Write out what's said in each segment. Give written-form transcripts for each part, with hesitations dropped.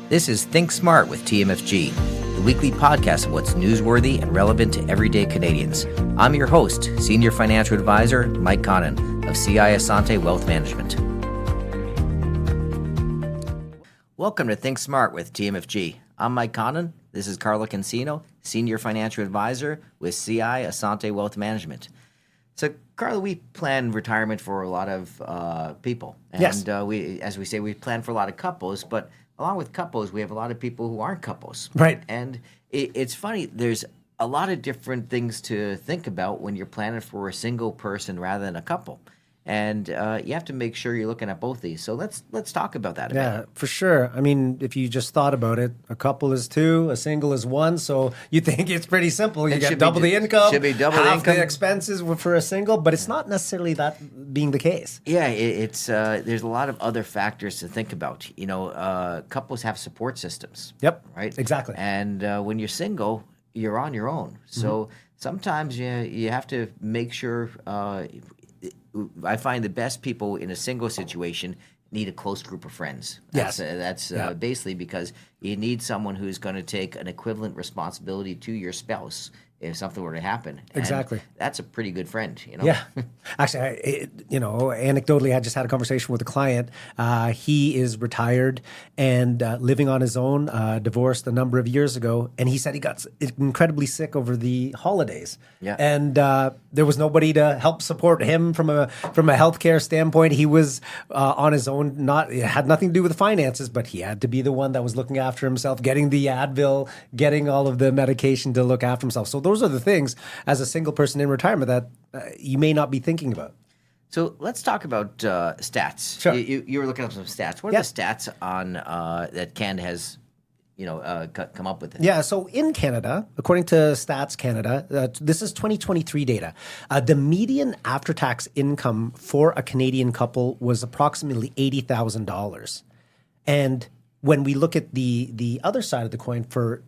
This is Think Smart with TMFG, the weekly podcast of what's newsworthy and relevant to everyday Canadians. I'm your host, Senior Financial Advisor Mike Connon of CI Assante Wealth Management. Welcome to Think Smart with TMFG. I'm Mike Connon. This is Carlo Cansino, Senior Financial Advisor with CI Assante Wealth Management. So, Carlo, we plan retirement for a lot of people. And yes. We plan for a lot of couples, but along with couples, we have a lot of people who aren't couples. Right. And it's funny, there's a lot of different things to think about when you're planning for a single person rather than a couple. And you have to make sure you're looking at both these. So let's talk about that a bit. Yeah, for sure. I mean, if you just thought about it, a couple is two, a single is one. So you think it's pretty simple. You get double the income, should be double half the income. The expenses for a single, but it's not necessarily that being the case. Yeah, it's there's a lot of other factors to think about. You know, couples have support systems. Yep. Right. Exactly. And when you're single, you're on your own. So sometimes you have to make sure. I find the best people in a single situation need a close group of friends. That's basically because you need someone who's going to take an equivalent responsibility to your spouse if something were to happen. And exactly. That's a pretty good friend, you know? Yeah. Actually, anecdotally, I just had a conversation with a client. He is retired and living on his own, divorced a number of years ago. And he said he got incredibly sick over the holidays. Yeah. And there was nobody to help support him from a healthcare standpoint. He was on his own. It had nothing to do with the finances, but he had to be the one that was looking after himself, getting the Advil, getting all of the medication to look after himself. So those are the things as a single person in retirement that you may not be thinking about. So let's talk about stats. Sure. You were looking up some stats. What are the stats on that Canada has come up with? Yeah, so in Canada, according to Stats Canada, this is 2023 data. The median after-tax income for a Canadian couple was approximately $80,000. And when we look at the other side of the coin for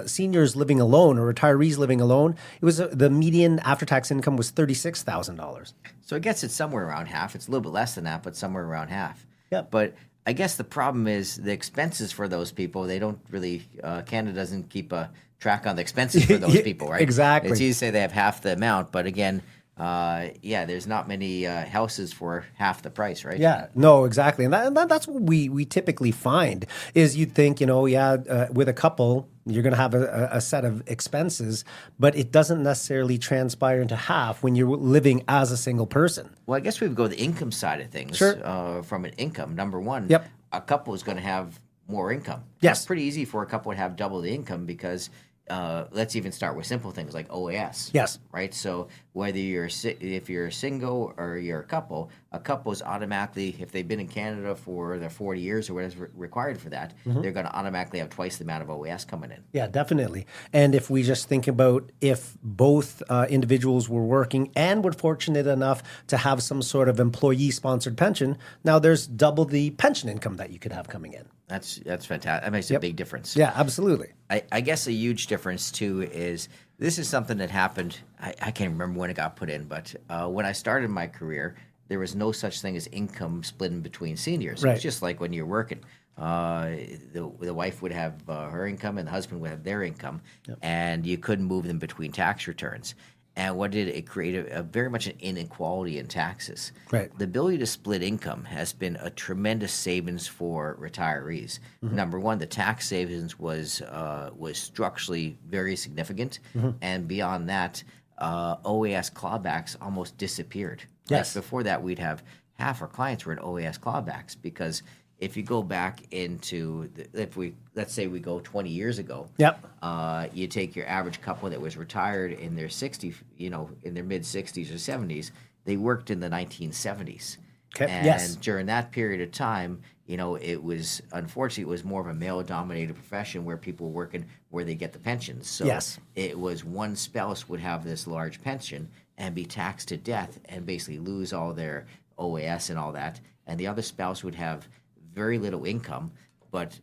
seniors living alone or retirees living alone, it was the median after-tax income was $36,000. So I guess it's somewhere around half. It's a little bit less than that, but somewhere around half. Yeah. But I guess the problem is the expenses for those people. They don't really. Canada doesn't keep a track on the expenses for those people, right? Exactly. It's easy to say they have half the amount, but again. There's not many houses for half the price, right? Yeah, no, exactly. And that's what we typically find is you'd think, with a couple, you're going to have a set of expenses, but it doesn't necessarily transpire into half when you're living as a single person. Well, I guess we would go the income side of things. Sure. From an income, number one, Yep. A couple is going to have more income. Yes. It's pretty easy for a couple to have double the income because let's even start with simple things like OAS. Yes. Right. So whether if you're single or you're a couple is automatically, if they've been in Canada for their 40 years or whatever's required for that, they're going to automatically have twice the amount of OAS coming in. Yeah, definitely. And if we just think about if both individuals were working and were fortunate enough to have some sort of employee-sponsored pension, now there's double the pension income that you could have coming in. That's fantastic. That makes a big difference. Yeah, absolutely. I guess a huge difference, too, is this is something that happened. I can't remember when it got put in, but when I started my career, there was no such thing as income split in between seniors. Right. It's just like when you're working. The wife would have her income and the husband would have their income, and you couldn't move them between tax returns. And what did it create? A very much an inequality in taxes. Right. The ability to split income has been a tremendous savings for retirees. Number one, the tax savings was structurally very significant, and beyond that, OAS clawbacks almost disappeared. Yes. Like before that, we'd have half our clients were in OAS clawbacks because if you go back into let's say we go 20 years ago, you take your average couple that was retired in their 60s, in their mid 60s or 70s, they worked in the 1970s. Okay. And during that period of time, it was more of a male-dominated profession where people were working where they get the pensions. So it was one spouse would have this large pension and be taxed to death and basically lose all their OAS and all that, and the other spouse would have very little income, but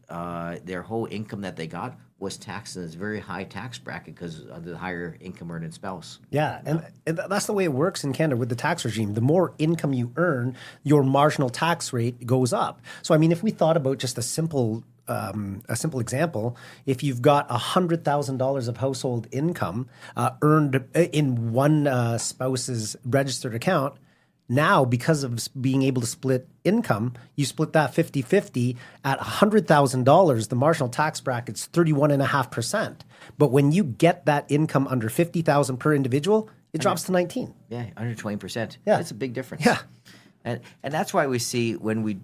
their whole income that they got was taxed in this very high tax bracket because of the higher income earning spouse. Yeah, and that's the way it works in Canada with the tax regime. The more income you earn, your marginal tax rate goes up. So, I mean, if we thought about just a simple a simple example. If you've got $100,000 of household income earned in one spouse's registered account, now, because of being able to split income, you split that 50-50 at $100,000, the marginal tax bracket's 31.5%. But when you get that income under $50,000 per individual, it drops to 19. Yeah, under 20%. Yeah. That's a big difference. Yeah. And that's why we see when we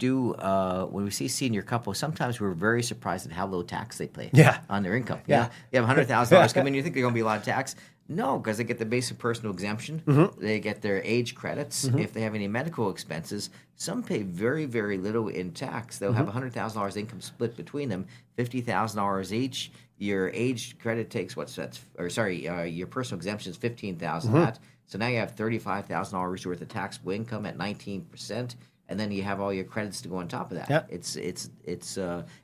see senior couples, sometimes we're very surprised at how low tax they pay on their income. Yeah. You have $100,000 come in, you think they're going to be a lot of tax. No, because they get the basic personal exemption. They get their age credits. If they have any medical expenses, some pay very, very little in tax. They'll have $100,000 income split between them, $50,000 each. Your age credit takes your personal exemption is $15,000 that. So now you have $35,000 worth of taxable income at 19%, and then you have all your credits to go on top of that. Yep. It's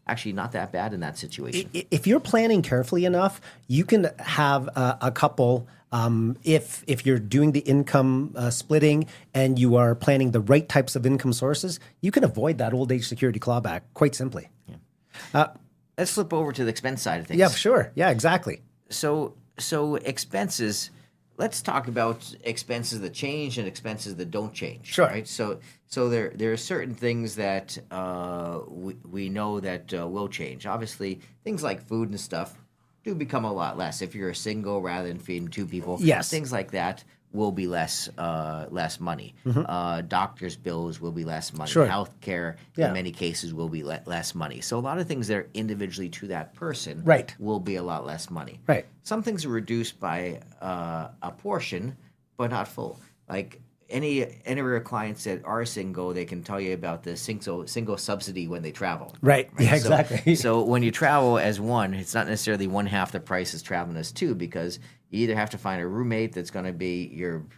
actually not that bad in that situation. If you're planning carefully enough, you can have a couple. If you're doing the income splitting and you are planning the right types of income sources, you can avoid that old age security clawback quite simply. Yeah. Let's flip over to the expense side of things. Yeah, sure. Yeah, exactly. So expenses. Let's talk about expenses that change and expenses that don't change. Sure. Right. So there are certain things that we know that will change. Obviously, things like food and stuff do become a lot less if you're a single rather than feeding two people. Yes. Things like that will be less money. Doctors' bills will be less money. Sure. Healthcare, in many cases, will be less money. So a lot of things that are individually to that person will be a lot less money. Right. Some things are reduced by a portion, but not full. Like any of our clients that are single, they can tell you about the single subsidy when they travel. Right. Yeah, exactly. So when you travel as one, it's not necessarily one half the price as traveling as two, because you either have to find a roommate that's going to be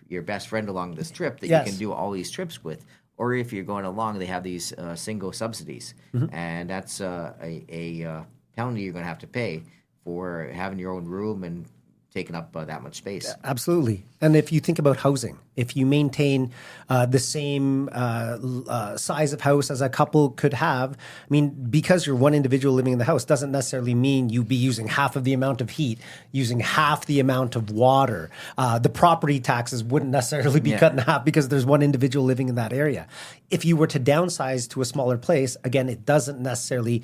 your best friend along this trip that you can do all these trips with, or if you're going along, they have these single subsidies, and that's a penalty you're going to have to pay for having your own room and taking up that much space. Absolutely. And if you think about housing, if you maintain the same size of house as a couple could have, I mean, because you're one individual living in the house doesn't necessarily mean you be using half of the amount of heat, using half the amount of water. The property taxes wouldn't necessarily be cut in half because there's one individual living in that area. If you were to downsize to a smaller place, again, it doesn't necessarily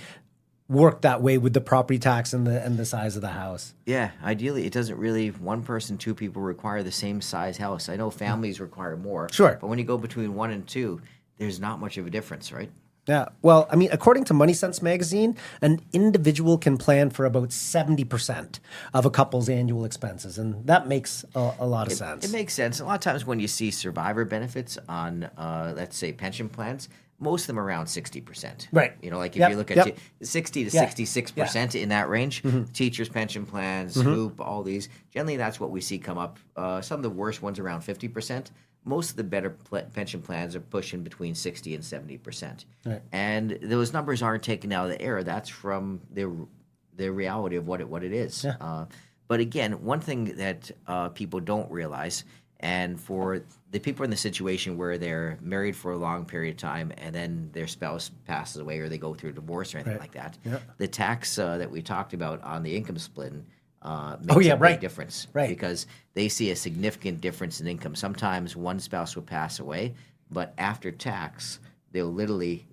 work that way with the property tax and the size of the house. Yeah, ideally, it doesn't really, one person, two people require the same size house. I know families require more. Sure. But when you go between one and two, there's not much of a difference, right? Yeah. Well, I mean, according to Money Sense magazine, an individual can plan for about 70% of a couple's annual expenses. And that makes a lot of sense. It makes sense. A lot of times when you see survivor benefits on, let's say, pension plans, most of them are around 60%. Right. You know, like if you look at 60 to 66% in that range, teachers' pension plans, HOOP, all these, generally that's what we see come up. Some of the worst ones around 50%. Most of the better pension plans are pushing between 60 and 70%. Right. And those numbers aren't taken out of the air. That's from the reality of what it is. Yeah. But again, one thing that people don't realize, and for the people in the situation where they're married for a long period of time and then their spouse passes away or they go through a divorce or anything like that, the tax that we talked about on the income splitting makes a big difference. Right. Because they see a significant difference in income. Sometimes one spouse will pass away, but after tax, they'll literally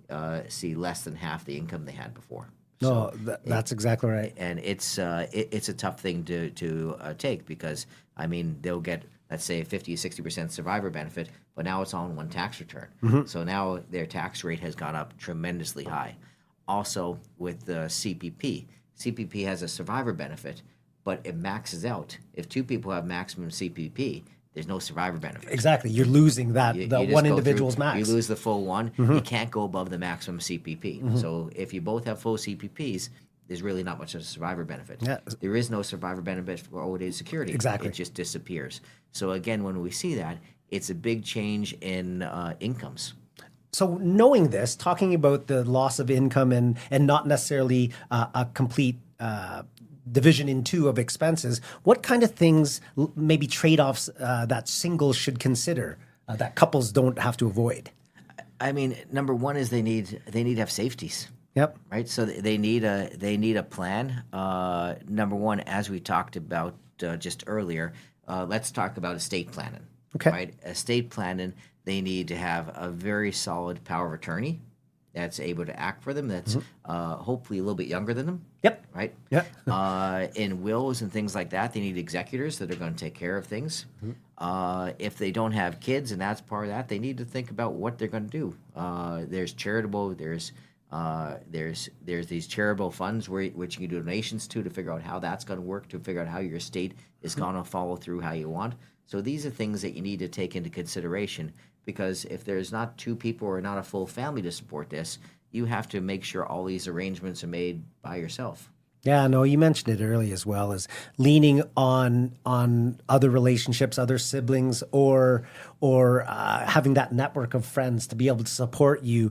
see less than half the income they had before. No, that's exactly right. And it's a tough thing to take because, I mean, they'll get, let's say, a 50 to 60% survivor benefit, but now it's all in one tax return. So now their tax rate has gone up tremendously high. Also, with the CPP has a survivor benefit, but it maxes out. If two people have maximum CPP, there's no survivor benefit. Exactly. You're losing the one individual's max. You lose the full one. You can't go above the maximum CPP. So if you both have full CPPs, there's really not much of a survivor benefit. Yeah. There is no survivor benefit for old age security. Exactly. It just disappears. So again, when we see that, it's a big change in incomes. So knowing this, talking about the loss of income and not necessarily a complete division in two of expenses, what kind of things, maybe trade-offs that singles should consider that couples don't have to avoid? I mean, number one is they need to have safeties. Yep. Right. So they need a plan. Number one, as we talked about just earlier, let's talk about estate planning. Okay. Right. Estate planning. They need to have a very solid power of attorney that's able to act for them. That's hopefully a little bit younger than them. Yep. Right. Yep. In wills and things like that, they need executors that are going to take care of things. If they don't have kids, and that's part of that, they need to think about what they're going to do. There's charitable. There's these charitable funds which you can do donations to figure out how that's going to work, to figure out how your estate is going to follow through how you want. So these are things that you need to take into consideration, because if there's not two people or not a full family to support this, you have to make sure all these arrangements are made by yourself. Yeah, no, you mentioned it early as well, as leaning on other relationships, other siblings, or having that network of friends to be able to support you.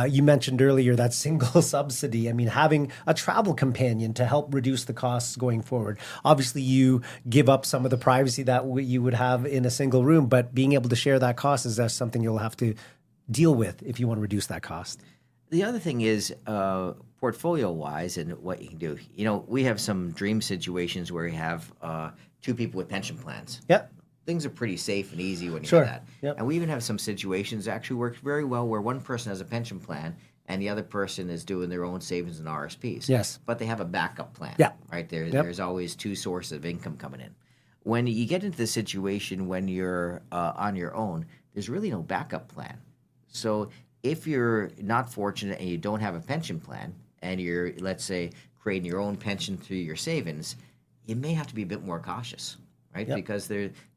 You mentioned earlier that single subsidy. I mean, having a travel companion to help reduce the costs going forward. Obviously, you give up some of the privacy that you would have in a single room, but being able to share that cost is something you'll have to deal with if you want to reduce that cost. The other thing is portfolio-wise and what you can do. You know, we have some dream situations where you have two people with pension plans. Yep. Things are pretty safe and easy when you Sure. have that. Yep. And we even have some situations that actually work very well where one person has a pension plan and the other person is doing their own savings and RSPs. Yes. But they have a backup plan. Yeah. Right? Yep. There's always two sources of income coming in. When you get into the situation when you're on your own, there's really no backup plan. So if you're not fortunate and you don't have a pension plan and you're, let's say, creating your own pension through your savings, you may have to be a bit more cautious, right? Yep. Because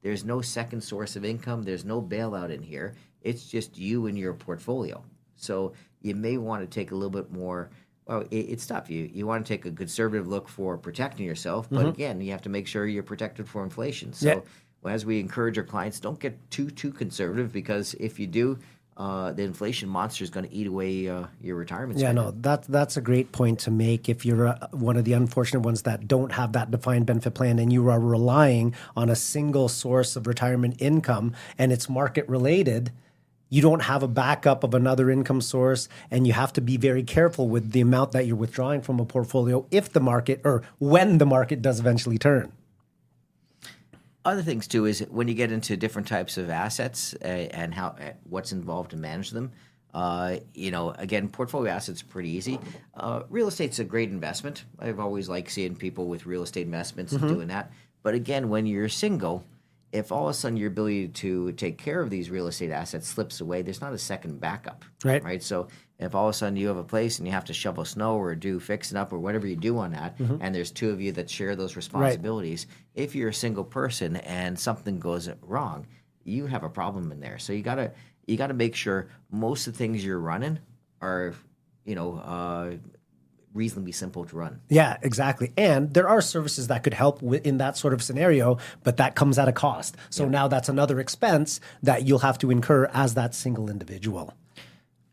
there's no second source of income. There's no bailout in here. It's just you and your portfolio. So you may want to take a little bit more. Well, it's tough. You want to take a conservative look for protecting yourself, but again, you have to make sure you're protected for inflation. So as we encourage our clients, don't get too conservative, because if you do, the inflation monster is going to eat away your retirement spending. Yeah, no, that's a great point to make. If you're one of the unfortunate ones that don't have that defined benefit plan and you are relying on a single source of retirement income and it's market related, you don't have a backup of another income source, and you have to be very careful with the amount that you're withdrawing from a portfolio if the market, or when the market does eventually turn. Other things too is when you get into different types of assets and how what's involved to manage them. Again, portfolio assets are pretty easy. Real estate's a great investment. I've always liked seeing people with real estate investments and doing that. But again, when you're single, if all of a sudden your ability to take care of these real estate assets slips away, there's not a second backup. Right. So if all of a sudden you have a place and you have to shovel snow or do fixing up or whatever you do on that, and there's two of you that share those responsibilities, if you're a single person and something goes wrong, you have a problem in there. So you gotta make sure most of the things you're running are, reasonably simple to run. Yeah, exactly. And there are services that could help in that sort of scenario, but that comes at a cost. So now that's another expense that you'll have to incur as that single individual.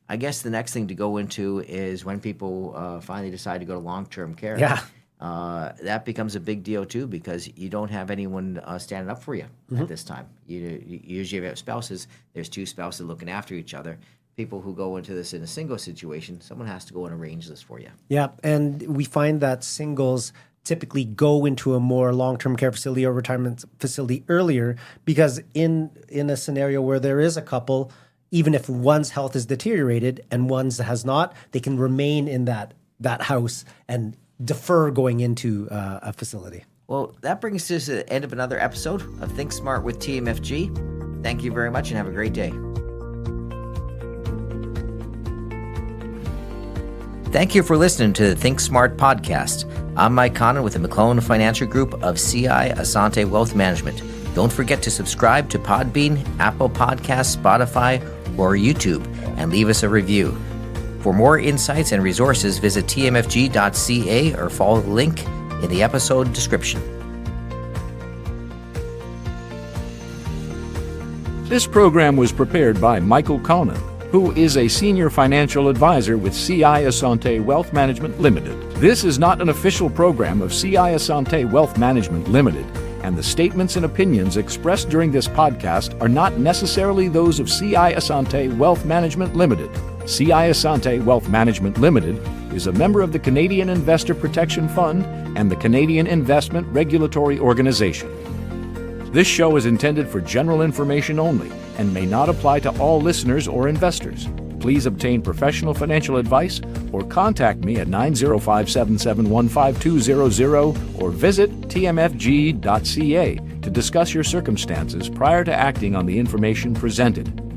I guess the next thing to go into is when people finally decide to go to long-term care. Yeah. That becomes a big deal too, because you don't have anyone standing up for you at this time. You usually have spouses. There's two spouses looking after each other. People who go into this in a single situation, someone has to go and arrange this for you. Yeah, and we find that singles typically go into a more long-term care facility or retirement facility earlier, because in a scenario where there is a couple, even if one's health is deteriorated and one's has not, they can remain in that house and defer going into a facility. Well, that brings us to the end of another episode of Think Smart with TMFG. Thank you very much and have a great day. Thank you for listening to the Think Smart podcast. I'm Mike Connon with the McClelland Financial Group of CI Assante Wealth Management. Don't forget to subscribe to Podbean, Apple Podcasts, Spotify, or YouTube, and leave us a review. For more insights and resources, visit tmfg.ca or follow the link in the episode description. This program was prepared by Michael Connon, who is a senior financial advisor with CI Assante Wealth Management Limited. This is not an official program of CI Assante Wealth Management Limited, and the statements and opinions expressed during this podcast are not necessarily those of CI Assante Wealth Management Limited. CI Assante Wealth Management Limited is a member of the Canadian Investor Protection Fund and the Canadian Investment Regulatory Organization. This show is intended for general information only and may not apply to all listeners or investors. Please obtain professional financial advice or contact me at 905-771-5200 or visit tmfg.ca to discuss your circumstances prior to acting on the information presented.